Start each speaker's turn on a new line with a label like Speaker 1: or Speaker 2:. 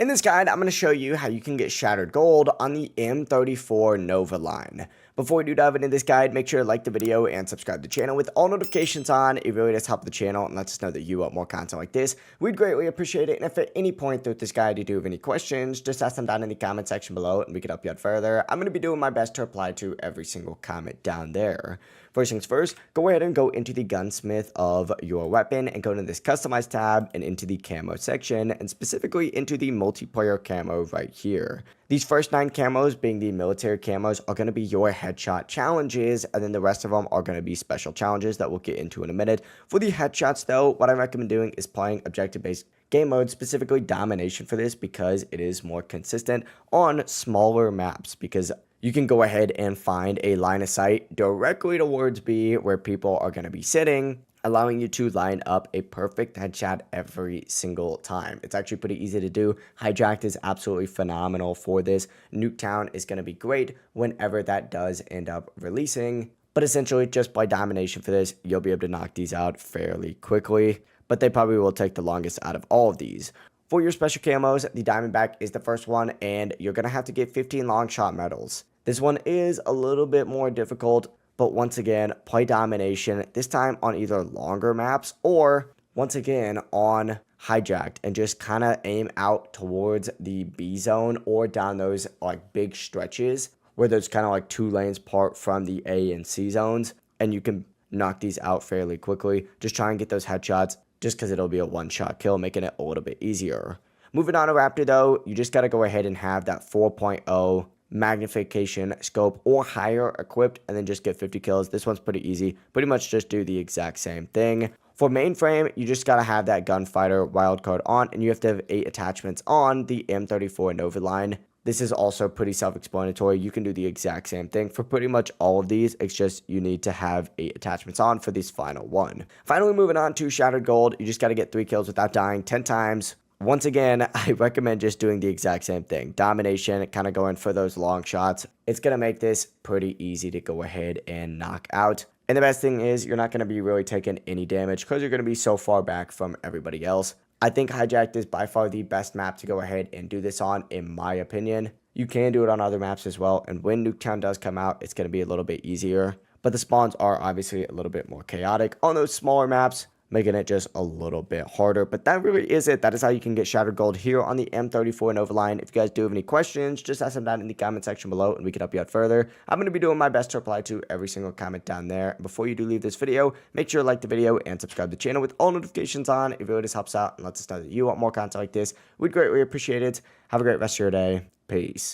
Speaker 1: In this guide, I'm going to show you how you can get shattered gold on the M34 Novaline. Before we do dive into this guide, make sure to like the video and subscribe to the channel with all notifications on. It really does help the channel and lets us know that you want more content like this. We'd greatly appreciate it. And if at any point throughout this guide you do have any questions, just ask them down in the comment section below and we can help you out further. I'm going to be doing my best to reply to every single comment down there. First things first, go ahead and go into the gunsmith of your weapon and go into this customize tab and into the camo section, and specifically into the multiplayer camo right here. These first 9 camos, being the military camos, are going to be your headshot challenges, and then the rest of them are going to be special challenges that we'll get into in a minute. For the headshots though, what I recommend doing is playing objective-based game mode, specifically domination for this, because it is more consistent on smaller maps, because you can go ahead and find a line of sight directly towards B where people are going to be sitting, allowing you to line up a perfect headshot every single time. It's actually pretty easy to do. Hijacked is absolutely phenomenal for this. Nuketown is going to be great whenever that does end up releasing. But essentially, just by domination for this, you'll be able to knock these out fairly quickly. But they probably will take the longest out of all of these. For your special camos, the Diamondback is the first one, and you're going to have to get 15 long shot medals. This one is a little bit more difficult, but once again, play domination, this time on either longer maps or, once again, on hijacked, and just kind of aim out towards the B zone or down those like big stretches where there's kind of like 2 lanes apart from the A and C zones, and you can knock these out fairly quickly. Just try and get those headshots, just because it'll be a one-shot kill, making it a little bit easier. Moving on to Raptor though, you just got to go ahead and have that 4.0 magnification scope or higher equipped, and then just get 50 kills. This one's pretty easy. Pretty much just do the exact same thing. For mainframe, you just gotta have that gunfighter wildcard on, and you have to have 8 attachments on the M34 Novaline. This is also pretty self-explanatory. You can do the exact same thing for pretty much all of these. It's just you need to have 8 attachments on for this final one. Finally, moving on to Shattered Gold, you just got to get 3 kills without dying 10 times. Once again, I recommend just doing the exact same thing. Domination, kind of going for those long shots. It's going to make this pretty easy to go ahead and knock out. And the best thing is you're not going to be really taking any damage because you're going to be so far back from everybody else. I think Hijacked is by far the best map to go ahead and do this on, in my opinion. You can do it on other maps as well, and when Nuketown does come out, it's going to be a little bit easier. But the spawns are obviously a little bit more chaotic on those smaller maps, making it just a little bit harder. But that really is it. That is how you can get Shattered Gold here on the M34 Novaline. If you guys do have any questions, just ask them down in the comment section below and we can help you out further. I'm going to be doing my best to reply to every single comment down there. Before you do leave this video, make sure to like the video and subscribe to the channel with all notifications on. It really just helps out and lets us know that you want more content like this. We'd greatly appreciate it. Have a great rest of your day. Peace.